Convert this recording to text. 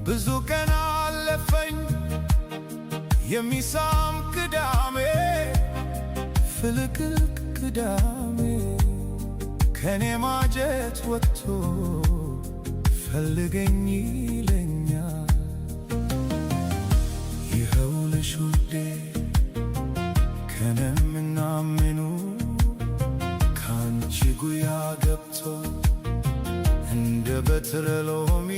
ብዙ ቀን አለፈኝ የሚሳም ቅዳሜ ፍልቅልቅ ቅዳሜ ከኔ ማጀት ወጥቶ ፈልገኝ ይለኛል። ይኸውልሽ ውዴ ከነምና ምኑ ካንቺ ጉያ ገብቶ እንደ በትረ ሎሚ